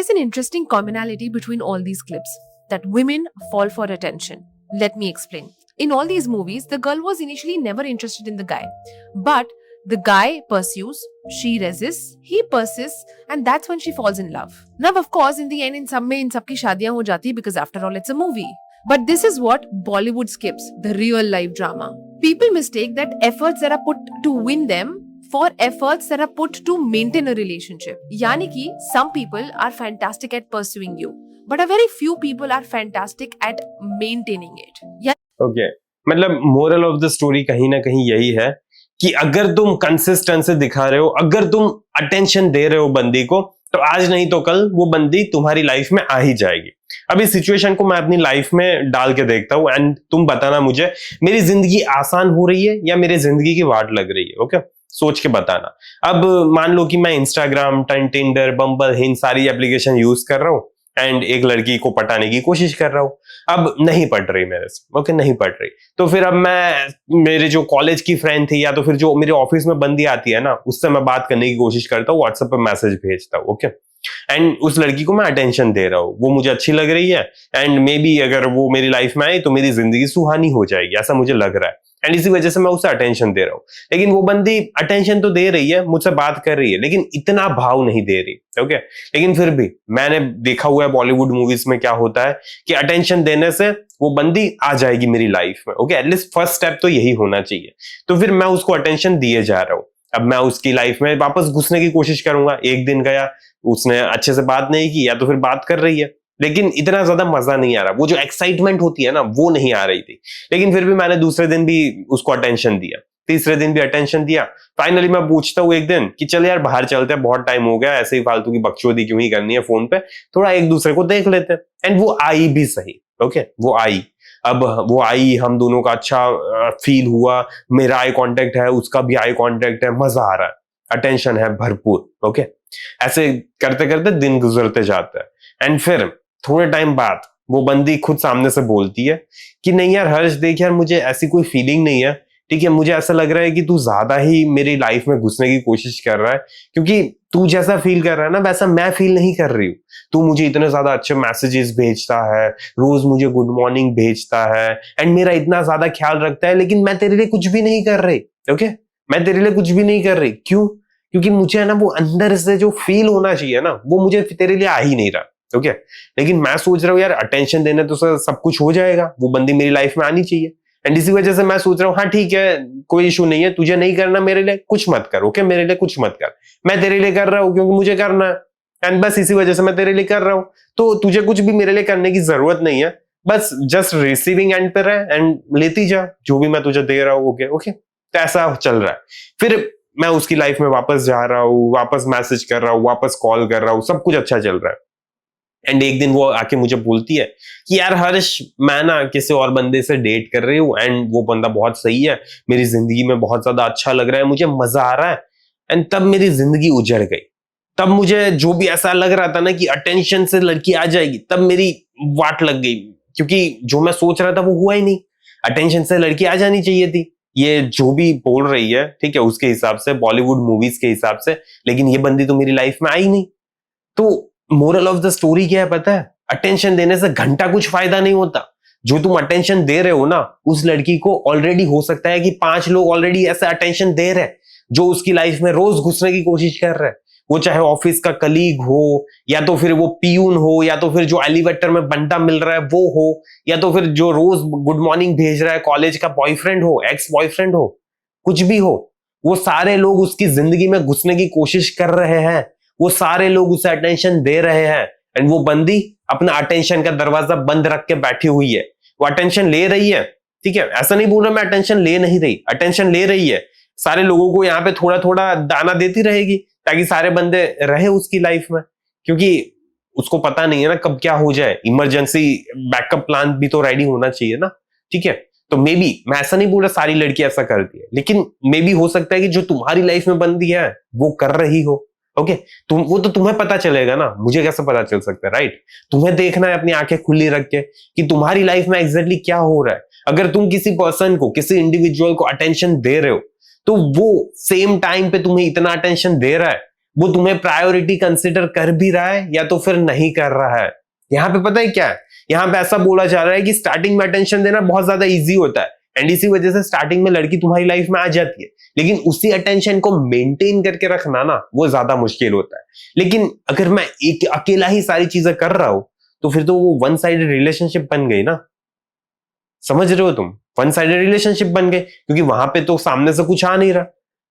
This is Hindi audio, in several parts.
There's an interesting commonality between all these clips, that women fall for attention. Let me explain. In all these movies, the girl was initially never interested in the guy. But the guy pursues, she resists, he persists, and that's when she falls in love. Now, of course, in the end, in सबकी शादियां हो जाती because after all, it's a movie. But this is what Bollywood skips, the real life drama. People mistake that efforts that are put to win them for efforts that are put to maintain a relationship. Yani ki, some people are fantastic at pursuing you, but a very few people are fantastic at maintaining it. Okay. मतलब मोरल ऑफ द स्टोरी कहीं ना कहीं यही है कि अगर तुम कंसिस्टेंसी दिखा रहे हो, अगर तुम अटेंशन दे रहे हो बंदी को, तो आज नहीं तो कल वो बंदी तुम्हारी लाइफ में आ ही जाएगी। अब इस सिचुएशन को मैं अपनी लाइफ में डाल के देखता हूं एंड तुम बताना मुझे, मेरी जिंदगी आसान हो रही है या मेरी जिंदगी की वाट लग रही है। ओके, सोच के बताना। अब मान लो कि मैं इंस्टाग्राम, टिंडर, बम्बल, हिंज सारी एप्लीकेशन यूज कर रहा हूं एंड एक लड़की को पटाने की कोशिश कर रहा हूं, अब नहीं पट रही मेरे से। ओके, नहीं पट रही, तो फिर अब मैं मेरे जो कॉलेज की फ्रेंड थी या तो फिर जो मेरे ऑफिस में बंदी आती है ना, उससे मैं बात करने की कोशिश करता हूँ, व्हाट्सएप पे मैसेज भेजता हूँ। ओके, एंड उस लड़की को मैं अटेंशन दे रहा हूँ, वो मुझे अच्छी लग रही है एंड मे बी अगर वो मेरी लाइफ में आई तो मेरी जिंदगी सुहानी हो जाएगी, ऐसा मुझे लग रहा है एंड इसी वजह से मैं उसे अटेंशन दे रहा हूँ। लेकिन वो बंदी अटेंशन तो दे रही है, मुझसे बात कर रही है, लेकिन इतना भाव नहीं दे रही। ओके, लेकिन फिर भी मैंने देखा हुआ है बॉलीवुड मूवीज में क्या होता है कि अटेंशन देने से वो बंदी आ जाएगी मेरी लाइफ में। ओके, एटलीस्ट फर्स्ट स्टेप तो यही होना चाहिए। तो फिर मैं उसको अटेंशन दिए जा रहा हूँ। अब मैं उसकी लाइफ में वापस घुसने की कोशिश करूंगा। एक दिन गया, उसने अच्छे से बात नहीं की या तो फिर बात कर रही है, लेकिन इतना ज्यादा मजा नहीं आ रहा, वो जो एक्साइटमेंट होती है ना वो नहीं आ रही थी। लेकिन फिर भी मैंने दूसरे दिन भी उसको अटेंशन दिया, तीसरे दिन भी अटेंशन दिया। फाइनली मैं पूछता हूँ एक दिन कि चल यार बाहर चलते हैं, बहुत टाइम हो गया, ऐसे ही फालतू की बकचोदी क्यों ही करनी है फोन पे, थोड़ा एक दूसरे को देख लेते हैं। एंड वो आई भी सही। ओके, वो आई। अब वो आई, हम दोनों का अच्छा फील हुआ, मेरा आई कांटेक्ट है, उसका भी आई कांटेक्ट है, मजा आ रहा है, अटेंशन है भरपूर। ओके, ऐसे करते करते दिन गुजरते जाता है एंड फिर थोड़े टाइम बाद वो बंदी खुद सामने से बोलती है कि नहीं यार हर्ष, देख यार मुझे ऐसी कोई फीलिंग नहीं है, ठीक है, मुझे ऐसा लग रहा है कि तू ज्यादा ही मेरी लाइफ में घुसने की कोशिश कर रहा है, क्योंकि तू जैसा फील कर रहा है ना वैसा मैं फील नहीं कर रही हूँ। तू मुझे इतने ज्यादा अच्छे मैसेजेस भेजता है, रोज मुझे गुड मॉर्निंग भेजता है एंड मेरा इतना ज्यादा ख्याल रखता है, लेकिन मैं तेरे लिए कुछ भी नहीं कर रही। ओके, मैं तेरे लिए कुछ भी नहीं कर रही। क्यों? क्योंकि मुझे है ना वो अंदर से जो फील होना चाहिए ना वो मुझे तेरे लिए आ ही नहीं रहा। ओके, लेकिन मैं सोच रहा हूँ यार अटेंशन देने तो सब कुछ हो जाएगा, वो बंदी मेरी लाइफ में आनी चाहिए एंड इसी वजह से मैं सोच रहा हूँ हाँ ठीक है, कोई इशू नहीं है, तुझे नहीं करना मेरे लिए कुछ मत कर। ओके, मेरे लिए कुछ मत कर, मैं तेरे लिए कर रहा हूँ क्योंकि मुझे करना है एंड बस इसी वजह से मैं तेरे लिए कर रहा हूँ, तो तुझे कुछ भी मेरे लिए करने की जरूरत नहीं है, बस जस्ट रिसीविंग एंड पे रह एंड लेती जा जो भी मैं तुझे दे रहा हूँ। ओके ओके, तो ऐसा चल रहा है। फिर मैं उसकी लाइफ में वापस जा रहा हूँ, वापस मैसेज कर रहा हूँ, वापस कॉल कर रहा हूँ, सब कुछ अच्छा चल रहा है एंड एक दिन वो आके मुझे बोलती है कि यार हर्ष, मैं ना किसी और बंदे से डेट कर रही हूँ एंड वो बंदा बहुत सही है, मेरी जिंदगी में बहुत ज्यादा अच्छा लग रहा है, मुझे मजा आ रहा है। एंड तब मेरी जिंदगी उजड़ गई। तब मुझे जो भी ऐसा लग रहा था ना कि अटेंशन से लड़की आ जाएगी, तब मेरी वाट लग गई, क्योंकि जो मैं सोच रहा था वो हुआ ही नहीं। अटेंशन से लड़की आ जानी चाहिए थी, ये जो भी बोल रही है, ठीक है, उसके हिसाब से, बॉलीवुड मूवीज के हिसाब से, लेकिन ये बंदी तो मेरी लाइफ में आई नहीं। तो मोरल ऑफ द स्टोरी क्या है पता है? अटेंशन देने से घंटा कुछ फायदा नहीं होता। जो तुम अटेंशन दे रहे हो ना, उस लड़की को ऑलरेडी हो सकता है कि 5 लोग ऑलरेडी ऐसा अटेंशन दे रहे हैं जो उसकी लाइफ में रोज घुसने की कोशिश कर रहे हैं। वो चाहे ऑफिस का कलीग हो, या तो फिर वो पियून हो, या तो फिर जो एलिवेटर में बंदा मिल रहा है वो हो, या तो फिर जो रोज गुड मॉर्निंग भेज रहा है कॉलेज का बॉयफ्रेंड हो, एक्स बॉयफ्रेंड हो, कुछ भी हो, वो सारे लोग उसकी जिंदगी में घुसने की कोशिश कर रहे हैं, वो सारे लोग उसे अटेंशन दे रहे हैं एंड वो बंदी अपना अटेंशन का दरवाजा बंद रख के बैठी हुई है। वो अटेंशन ले रही है, ठीक है, ऐसा नहीं बोल रहा मैं अटेंशन ले नहीं रही, अटेंशन ले रही है, सारे लोगों को यहाँ पे थोड़ा थोड़ा दाना देती रहेगी ताकि सारे बंदे रहे उसकी लाइफ में, क्योंकि उसको पता नहीं है ना कब क्या हो जाए। इमरजेंसी बैकअप प्लान भी तो रेडी होना चाहिए ना, ठीक है। तो मे बी, मैं ऐसा नहीं बोल रहा सारी लड़की ऐसा करती है, लेकिन मे बी हो सकता है कि जो तुम्हारी लाइफ में बंदी है वो कर रही हो। ओके, वो तो तुम्हें पता चलेगा ना, मुझे कैसे पता चल सकता है, राइट? तुम्हें देखना है अपनी आंखें खुली रख के कि तुम्हारी लाइफ में एग्जैक्टली क्या हो रहा है। अगर तुम किसी पर्सन को, किसी इंडिविजुअल को अटेंशन दे रहे हो, तो वो सेम टाइम पे तुम्हें इतना अटेंशन दे रहा है, वो तुम्हें प्रायोरिटी कंसिडर कर भी रहा है या तो फिर नहीं कर रहा है। यहाँ पे पता है क्या है, यहाँ पे ऐसा बोला जा रहा है कि स्टार्टिंग में अटेंशन देना बहुत ज्यादा इजी होता है एंड इसी वजह से स्टार्टिंग में लड़की तुम्हारी लाइफ में आ जाती है, लेकिन उसी अटेंशन को मेंटेन करके रखना ना वो ज्यादा मुश्किल होता है। लेकिन अगर मैं एक अकेला ही सारी चीजें कर रहा हूं तो फिर तो वो वन साइडेड रिलेशनशिप बन गई ना, समझ रहे हो तुम, वन साइडेड रिलेशनशिप बन गए, क्योंकि वहां पे तो सामने से कुछ आ नहीं रहा।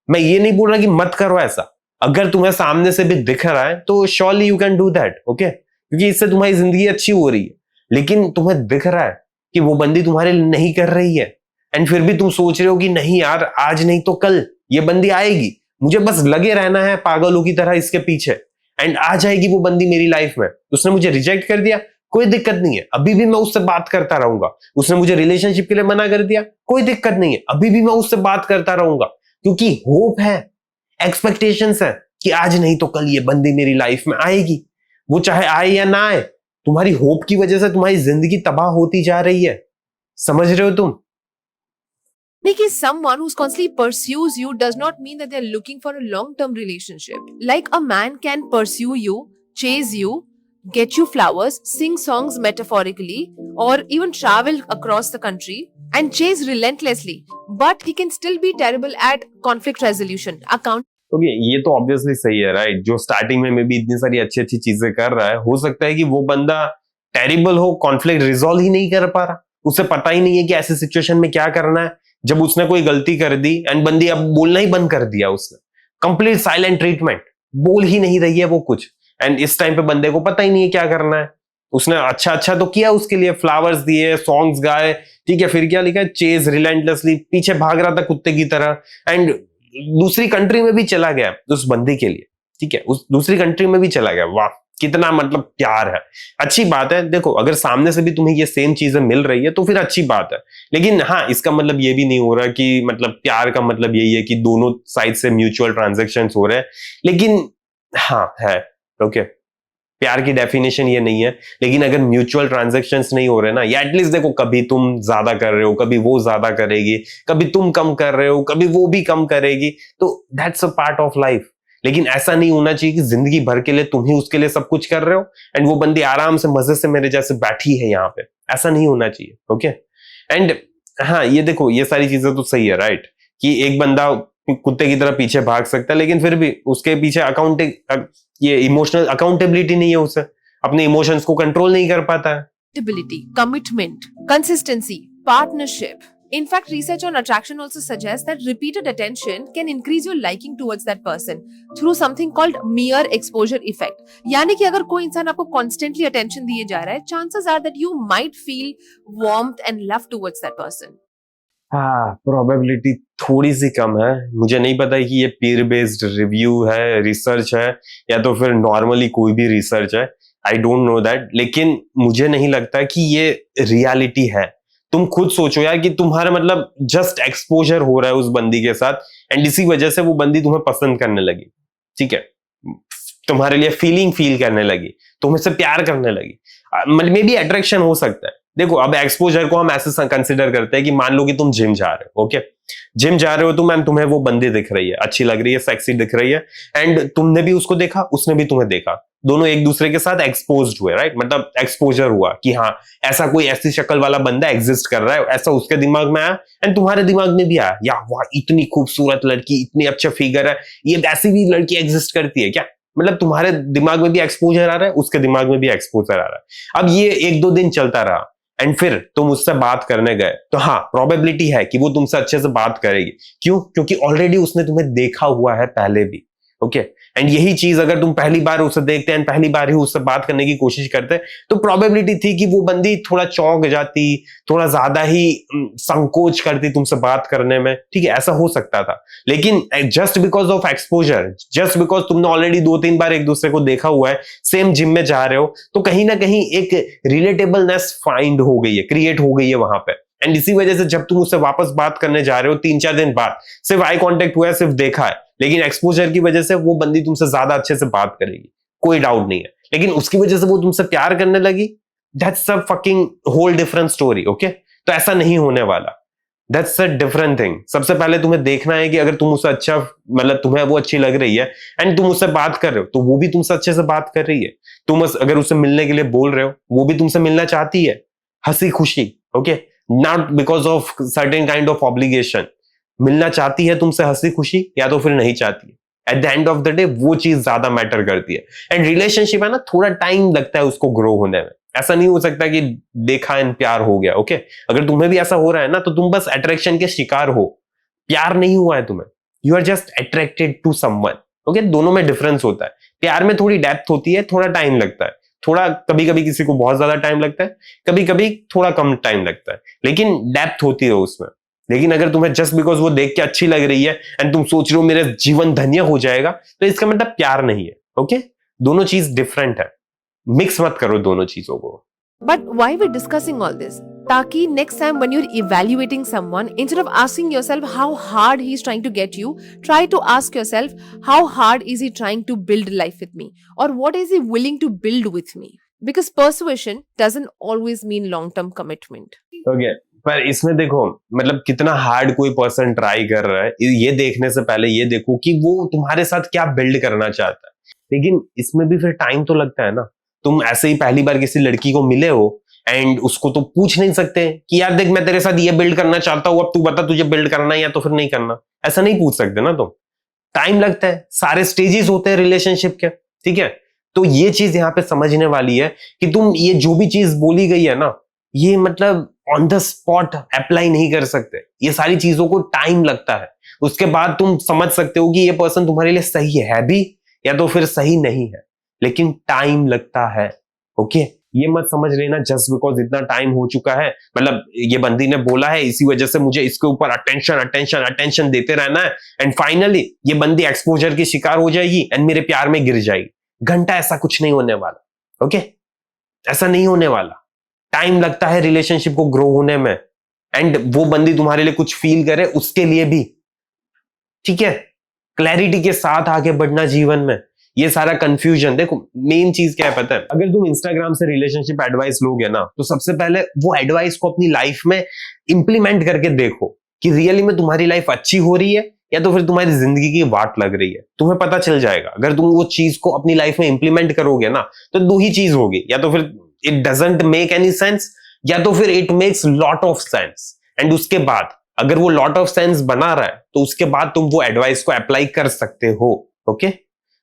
मैं ये नहीं बोल रहा कि मत करो ऐसा, अगर तुम्हें सामने से भी दिख रहा है तो surely you can do that, okay, क्योंकि इससे तुम्हारी जिंदगी अच्छी हो रही है। लेकिन तुम्हें दिख रहा है कि वो बंदी तुम्हारे लिए नहीं कर रही है एंड फिर भी तुम सोच रहे हो कि नहीं यार आज नहीं तो कल ये बंदी आएगी, मुझे बस लगे रहना है पागलों की तरह इसके पीछे एंड आ जाएगी वो बंदी मेरी लाइफ में। उसने मुझे रिजेक्ट कर दिया, कोई दिक्कत नहीं है, अभी भी मैं उससे बात करता रहूंगा। उसने मुझे रिलेशनशिप के लिए मना कर दिया, कोई दिक्कत नहीं है, अभी भी मैं उससे बात करता रहूंगा, क्योंकि होप है, एक्सपेक्टेशंस है कि आज नहीं तो कल ये बंदी मेरी लाइफ में आएगी। वो चाहे आए या ना आए, तुम्हारी होप की वजह से तुम्हारी जिंदगी तबाह होती जा रही है, समझ रहे हो तुम। Because someone who's constantly pursues you does not mean that they're looking for a long-term relationship. Like a man can pursue you, chase you, get you flowers, sing songs metaphorically, or even travel across the country and chase relentlessly. But he can still be terrible at conflict resolution, account. Okay, ये तो ऑब्वियसली सही है, राइट। जो स्टार्टिंग में भी इतनी सारी अच्छी अच्छी चीजें कर रहा है, हो सकता है कि वो बंदा टेरिबल हो, कॉन्फ्लिक्ट रिजॉल्व ही नहीं कर पा रहा, उसे पता ही नहीं है कि ऐसे सिचुएशन में क्या करना है। जब उसने कोई गलती कर दी एंड बंदी अब बोलना ही बंद कर दिया, उसने कंप्लीट साइलेंट ट्रीटमेंट, बोल ही नहीं रही है वो कुछ, एंड इस टाइम पे बंदे को पता ही नहीं है क्या करना है। उसने अच्छा अच्छा तो किया, उसके लिए फ्लावर्स दिए, सॉन्ग्स गाए, ठीक है, फिर क्या लिखा है, चेज रिलेंटलेसली, पीछे भाग रहा था कुत्ते की तरह एंड दूसरी कंट्री में भी चला गया उस बंदी के लिए, ठीक है, उस दूसरी कंट्री में भी चला गया। वाह, कितना मतलब प्यार है, अच्छी बात है। देखो अगर सामने से भी तुम्हें ये सेम चीजें मिल रही है तो फिर अच्छी बात है, लेकिन हाँ इसका मतलब ये भी नहीं हो रहा कि मतलब प्यार का मतलब यही है कि दोनों साइड से म्यूचुअल ट्रांजैक्शंस हो रहे हैं। लेकिन हाँ है, ओके, प्यार की डेफिनेशन ये नहीं है, लेकिन अगर म्यूचुअल ट्रांजैक्शंस नहीं हो रहे ना, या एटलीस्ट देखो कभी तुम ज्यादा कर रहे हो, कभी वो ज्यादा करेगी, कभी तुम कम कर रहे हो, कभी वो भी कम करेगी, तो that's a part of life. लेकिन ऐसा नहीं होना चाहिए कि जिंदगी भर के लिए तुम ही उसके लिए सब कुछ कर रहे हो एंड वो बंदी आराम से मजे से मेरे जैसे बैठी है यहाँ पे, ऐसा नहीं होना चाहिए, ओके। एंड हाँ ये देखो ये सारी चीजें तो सही है, राइट, कि एक बंदा कुत्ते की तरह पीछे भाग सकता है, लेकिन फिर भी उसके पीछे ये इमोशनल अकाउंटेबिलिटी नहीं है, उसे अपने इमोशंस को कंट्रोल नहीं कर पाता है। Commitment, consistency, partnership. In fact, research on attraction also suggests that repeated attention can increase your liking towards that person through something called mere exposure effect. यानी कि अगर कोई इंसान आपको constantly attention दिए जा रहा है, chances are that you might feel warmth and love towards that person. हाँ, प्रोबेबिलिटी थोड़ी सी कम है, मुझे नहीं पता कि ये पीयर बेस्ड रिव्यू है, रिसर्च है, या तो फिर नॉर्मली कोई भी रिसर्च है, आई डोंट नो दैट, लेकिन मुझे नहीं लगता कि ये रियलिटी है। तुम खुद सोचो यार कि तुम्हारा मतलब जस्ट एक्सपोजर हो रहा है उस बंदी के साथ एंड इसी वजह से वो बंदी तुम्हें पसंद करने लगी, ठीक है, तुम्हारे लिए फील करने लगी, तुमसे प्यार करने लगी, मे बी अट्रैक्शन हो सकता है। देखो अब एक्सपोजर को हम ऐसे कंसिडर करते हैं कि मान लो कि तुम जिम जा रहे हो, ओके, जिम जा रहे हो, तो मैम तुम्हें वो बंदी दिख रही है, अच्छी लग रही है, सेक्सी दिख रही है एंड तुमने भी उसको देखा, उसने भी तुम्हें देखा, दोनों एक दूसरे के साथ एक्सपोज्ड हुए, राइट, मतलब एक्सपोजर हुआ कि हाँ ऐसा कोई ऐसी शक्ल वाला बंदा एग्जिस्ट कर रहा है, ऐसा उसके दिमाग में आया एंड तुम्हारे दिमाग में भी आया, या वाह इतनी खूबसूरत लड़की, इतनी अच्छा फिगर है, ये ऐसी भी लड़की एग्जिस्ट करती है क्या, मतलब तुम्हारे दिमाग में भी एक्सपोजर आ रहा है, उसके दिमाग में भी एक्सपोजर आ रहा है। अब ये 1-2 दिन चलता रहा एंड फिर तुम उससे बात करने गए, तो हाँ प्रोबेबिलिटी है कि वो तुमसे अच्छे से बात करेगी। क्यों? क्योंकि ऑलरेडी उसने तुम्हें देखा हुआ है पहले भी, ओके, एंड यही चीज अगर तुम पहली बार उसे देखते हैं, पहली बार ही उससे बात करने की कोशिश करते, तो प्रोबेबिलिटी थी कि वो बंदी थोड़ा चौंक जाती, थोड़ा ज्यादा ही संकोच करती तुमसे बात करने में, ठीक है, ऐसा हो सकता था। लेकिन just because of exposure, just because तुमने ऑलरेडी 2-3 बार एक दूसरे को देखा हुआ है, सेम जिम में जा रहे हो, तो कहीं ना कहीं एक रिलेटेबलनेस फाइंड हो गई है, क्रिएट हो गई है वहां पे, एंड इसी वजह से जब तुम उससे वापस बात करने जा रहे हो 3-4 दिन बाद, सिर्फ आई कांटेक्ट हुआ है, सिर्फ देखा है, लेकिन एक्सपोजर की वजह से वो बंदी तुमसे ज्यादा अच्छे से बात करेगी, कोई डाउट नहीं है, लेकिन उसकी वजह से वो तुमसे प्यार करने लगी, that's a fucking whole different story, okay. तो ऐसा नहीं होने वाला, दैट्स अ डिफरेंट थिंग। सबसे पहले तुम्हें देखना है कि अगर तुम उससे अच्छा, मतलब तुम्हें वो अच्छी लग रही है एंड तुम उससे बात कर रहे हो, तो वो भी तुमसे अच्छे से बात कर रही है। तुम अगर उससे मिलने के लिए बोल रहे हो, वो भी तुमसे मिलना चाहती है, हंसी खुशी, okay, not because of certain kind of obligation. मिलना चाहती है तुमसे हंसी खुशी, या तो फिर नहीं चाहती है। At the end of the day वो चीज ज्यादा मैटर करती है। एंड रिलेशनशिप है ना, थोड़ा टाइम लगता है उसको ग्रो होने में। ऐसा नहीं हो सकता कि देखा एंड प्यार हो गया, ओके। अगर तुम्हें भी ऐसा हो रहा है ना, तो तुम बस अट्रैक्शन के शिकार हो, प्यार नहीं हुआ है तुम्हें। You are just attracted to someone, okay. दोनों में डिफरेंस होता है। प्यार में थोड़ी डेप्थ होती है, थोड़ा टाइम लगता है, थोड़ा कभी कभी किसी को बहुत ज्यादा टाइम लगता है, कभी कभी थोड़ा कम टाइम लगता है, लेकिन डेप्थ होती है उसमें। लेकिन अगर तुम्हें जस्ट बिकॉज वो देख के अच्छी लग रही है एंड तुम सोच रहे हो मेरा जीवन धन्य हो जाएगा, तो इसका मतलब प्यार नहीं है, ओके। दोनों चीज डिफरेंट है, मिक्स मत करो दोनों चीजों को। But why we're discussing all this? Taki next time when you're evaluating someone, instead of asking yourself how hard he's trying to get you, try to ask yourself how hard is he trying to build life with me, or what is he willing to build with me? Because persuasion doesn't always mean long-term commitment. Okay, पर इसमें देखो, मतलब कितना हार्ड कोई पर्सन ट्राई कर रहा है, ये देखने से पहले ये देखो कि वो तुम्हारे साथ क्या बिल्ड करना चाहता है। लेकिन इसमें भी फिर टाइम तो लगता है ना। तुम ऐसे ही पहली बार किसी लड़की को मिले हो एंड उसको तो पूछ नहीं सकते कि यार देख, मैं तेरे साथ ये बिल्ड करना चाहता हूं, अब तू बता तुझे बिल्ड करना है या तो फिर नहीं करना। ऐसा नहीं पूछ सकते ना तुम। टाइम लगता है, सारे स्टेजेस होते हैं रिलेशनशिप के, ठीक है। तो ये चीज यहाँ पे समझने वाली है कि तुम ये जो भी चीज बोली गई है ना, ये मतलब ऑन द स्पॉट अप्लाई नहीं कर सकते। ये सारी चीजों को टाइम लगता है। उसके बाद तुम समझ सकते हो कि ये पर्सन तुम्हारे लिए सही है भी या तो फिर सही नहीं है, लेकिन टाइम लगता है, ओके। ये मत समझ लेना जस्ट बिकॉज इतना टाइम हो चुका है, मतलब ये बंदी ने बोला है इसी वजह से मुझे इसके ऊपर अटेंशन अटेंशन अटेंशन देते रहना है एंड फाइनली ये बंदी एक्सपोजर की शिकार हो जाएगी एंड मेरे प्यार में गिर जाएगी। घंटा ऐसा कुछ नहीं होने वाला, ओके। ऐसा नहीं होने वाला। टाइम लगता है रिलेशनशिप को ग्रो होने में एंड वो बंदी तुम्हारे लिए कुछ फील करे उसके लिए भी, ठीक है। क्लैरिटी के साथ आगे बढ़ना जीवन में। ये सारा कंफ्यूजन, देखो मेन चीज क्या है पता है, अगर तुम इंस्टाग्राम से रिलेशनशिप एडवाइस लोगे ना, तो सबसे पहले वो एडवाइस को अपनी लाइफ में इंप्लीमेंट करके देखो कि रियली में तुम्हारी लाइफ अच्छी हो रही है या तो फिर तुम्हारी जिंदगी की वाट लग रही है। तुम्हें पता चल जाएगा। अगर तुम वो चीज को अपनी लाइफ में इंप्लीमेंट करोगे ना, तो दो ही चीज होगी, या तो फिर it doesn't make any sense या तो फिर it makes lot of sense. And उसके बाद अगर वो लॉट ऑफ सेंस बना रहा है तो उसके बाद तुम वो एडवाइस को अप्लाई कर सकते हो, ओके।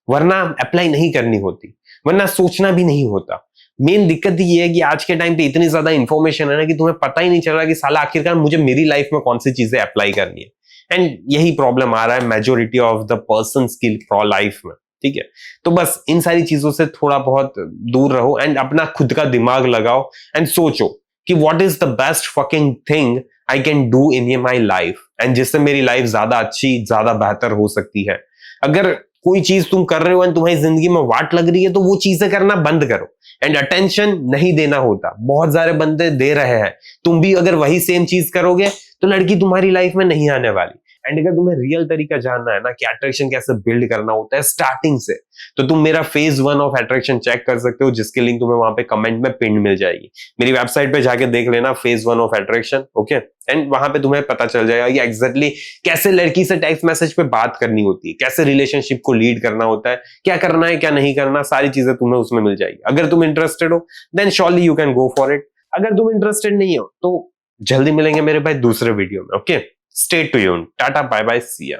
वरना अप्लाई नहीं करनी होती, वरना सोचना भी नहीं होता। मेन दिक्कत ये है कि आज के टाइम पे इतनी ज्यादा इंफॉर्मेशन है ना कि तुम्हें पता ही नहीं चल रहा कि साला आखिरकार मुझे मेरी लाइफ में कौन सी चीजें अप्लाई करनी है। एंड यही प्रॉब्लम आ रहा है majority of the person skill for life में, ठीक है। तो बस इन सारी चीजों से थोड़ा बहुत दूर रहो एंड अपना खुद का दिमाग लगाओ एंड सोचो कि what is the best fucking thing I can do in my life, and जिससे मेरी लाइफ ज्यादा अच्छी, ज्यादा बेहतर हो सकती है। अगर कोई चीज तुम कर रहे हो एंड तुम्हारी जिंदगी में वाट लग रही है, तो वो चीजें करना बंद करो। एंड अटेंशन नहीं देना होता, बहुत सारे बंदे दे रहे हैं। तुम भी अगर वही सेम चीज करोगे तो लड़की तुम्हारी लाइफ में नहीं आने वाली। एंड अगर तुम्हें रियल तरीका जानना है ना कि अट्रैक्शन कैसे बिल्ड करना होता है स्टार्टिंग से, तो तुम मेरा फेज 1 ऑफ अट्रैक्शन चेक कर सकते हो, जिसके लिंक तुम्हें वहां पे कमेंट में पिन मिल जाएगी। मेरी वेबसाइट पे जाके देख लेना phase 1 of attraction, okay. And वहां पे तुम्हें पता चल जाएगा कि एग्जैक्टली कैसे लड़की से टेक्स्ट मैसेज पे बात करनी होती है, कैसे रिलेशनशिप को लीड करना होता है, क्या करना है क्या नहीं करना, सारी चीजें तुम्हें उसमें मिल जाएगी। अगर तुम इंटरेस्टेड हो then surely you can go for it. अगर तुम इंटरेस्टेड नहीं हो तो जल्दी मिलेंगे मेरे भाई दूसरे वीडियो में, okay. Stay tuned. Tata, bye bye, see ya.